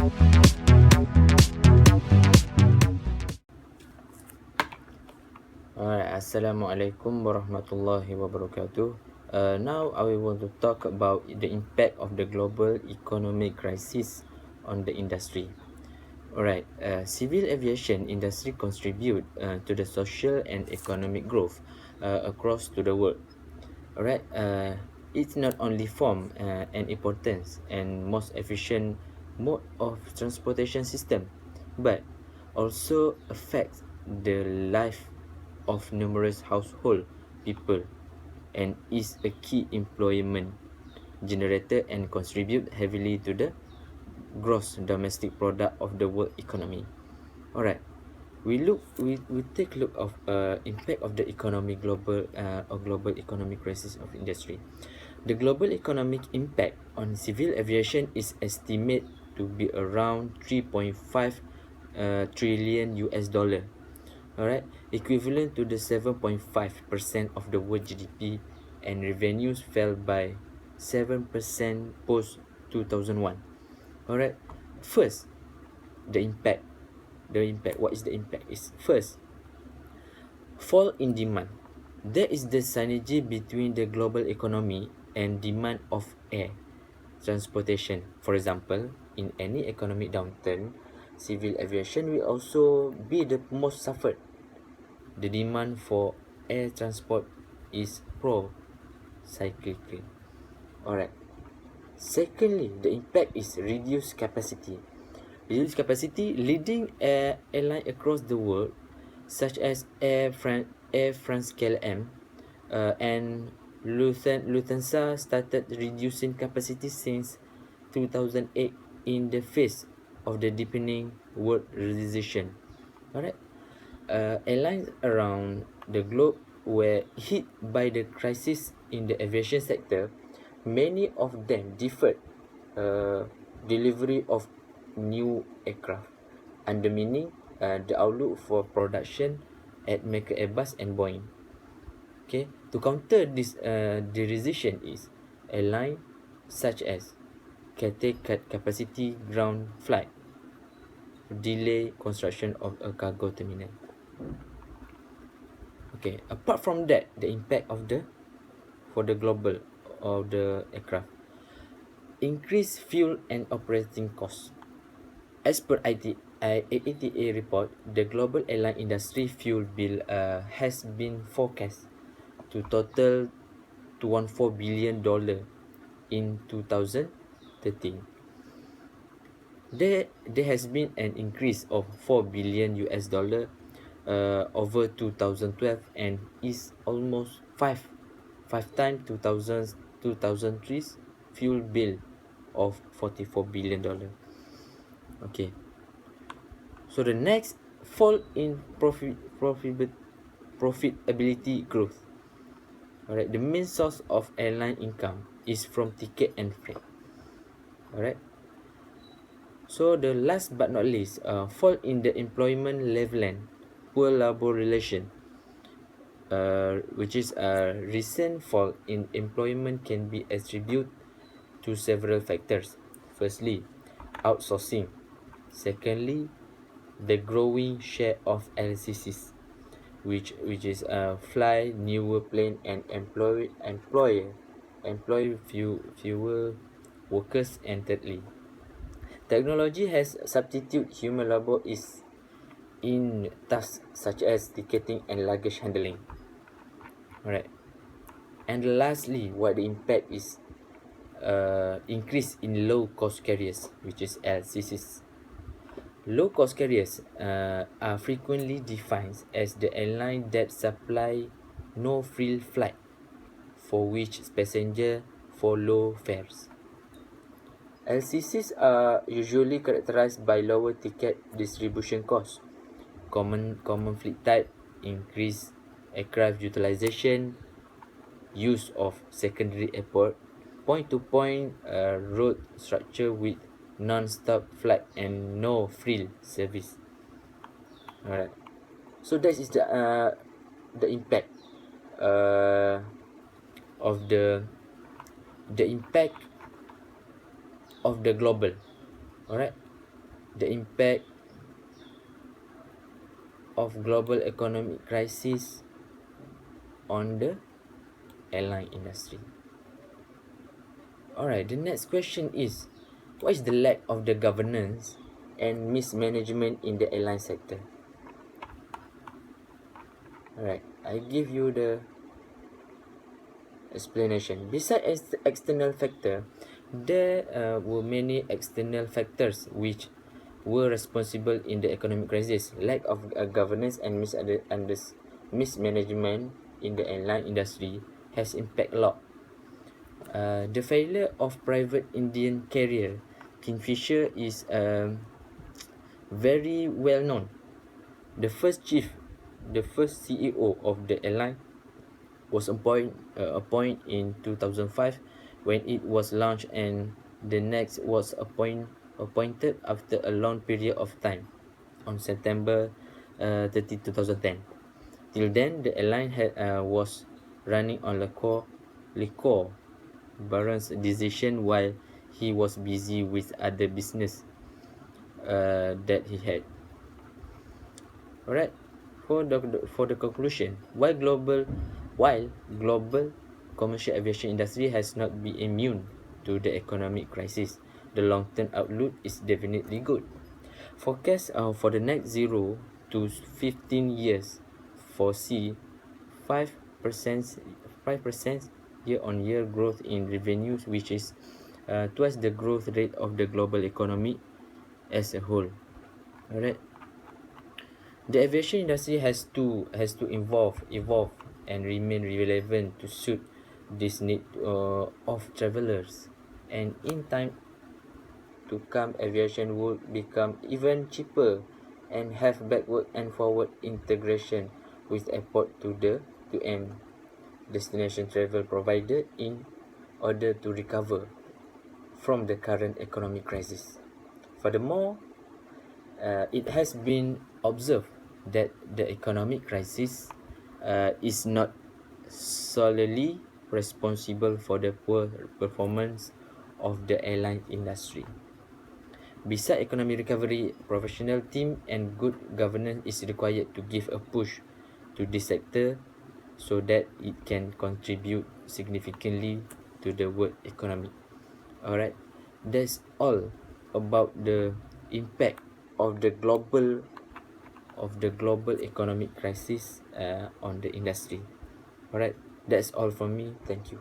Alright, Assalamualaikum warahmatullahi wabarakatuh. Now I want to talk about the impact of the global economic crisis on the industry. Alright, civil aviation industry contribute to the social and economic growth across to the world. Alright, it's not only form an important and most efficient mode of transportation system, but also affects the life of numerous household people and is a key employment generator and contribute heavily to the gross domestic product of the world economy. Alright, we take a look of impact of the economy global or global economic crisis of industry. The global economic impact on civil aviation is estimated to be around 3.5 trillion US dollar. Alright, equivalent to the 7.5% of the world GDP, and revenues fell by 7% post 2001. Alright, first, the impact. What is the impact? Is first, fall in demand. There is the synergy between the global economy and demand of air transportation. For example, in any economic downturn, civil aviation will also be the most suffered. The demand for air transport is pro-cyclical. Alright. Secondly, the impact is reduced capacity. Reduced capacity, leading airline across the world, such as Air France KLM and Lufthansa, started reducing capacity since 2008 in the face of the deepening world recession. Alright. Airlines around the globe were hit by the crisis in the aviation sector. Many of them deferred delivery of new aircraft, undermining the outlook for production at Maker Airbus and Boeing. Okay, to counter this the recession is airline such as Cathay cut capacity ground flight, delay construction of a cargo terminal. Okay, apart from that, the impact of the for the global of the aircraft, increased fuel and operating costs. As per ATA report, the global airline industry fuel bill has been forecast to total $214 billion in 2013. There has been an increase of 4 billion US dollar over 2012 and is almost five times 2003's fuel bill of $44 billion. Okay, so the next, fall in profitability growth. Alright, the main source of airline income is from ticket and freight. Alright, so the last but not least, fall in the employment level and poor labor relation, which is a recent fall in employment can be attributed to several factors. Firstly, outsourcing. Secondly, the growing share of LCCs, which is fly newer plane and employ fewer workers. And thirdly, technology has substituted human labor is in tasks such as ticketing and luggage handling. Alright, and lastly, what the impact is increase in low cost carriers, which is LCCs. Low cost carriers are frequently defined as the airline that supply no frill flight for which passenger follow fares. LCCs are usually characterized by lower ticket distribution costs, common fleet type, increased aircraft utilization, use of secondary airport, point-to-point road structure with non-stop flight and no frill service. Alright, so that is the impact of the impact of the global. Alright, the impact of global economic crisis on the airline industry. Alright, the next question is, what is the lack of the governance and mismanagement in the airline sector? Alright, I give you the explanation. Besides the external factor, there were many external factors which were responsible in the economic crisis. Lack of governance and mismanagement in the airline industry has impact a lot. The failure of private Indian carrier Kingfisher is very well known. The first CEO of the airline was appointed in 2005 when it was launched, and the next was appointed after a long period of time on September 30, 2010. Till then, the airline was running on liquor Baron's decision while he was busy with other business that he had. Alright, for the conclusion, while global commercial aviation industry has not been immune to the economic crisis, the long-term outlook is definitely good. Forecast for the next 0 to 15 years foresee 5% year-on-year growth in revenues, which is twice the growth rate of the global economy as a whole. Alright, the aviation industry has to evolve and remain relevant to suit this need of travelers, and in time to come, aviation would become even cheaper and have backward and forward integration with airport to end destination travel provider in order to recover from the current economic crisis. Furthermore, it has been observed that the economic crisis is not solely responsible for the poor performance of the airline industry. Besides economic recovery, professional team and good governance is required to give a push to this sector so that it can contribute significantly to the world economy. Alright, that's all about the impact of the global economic crisis on the industry. Alright, that's all from me. Thank you.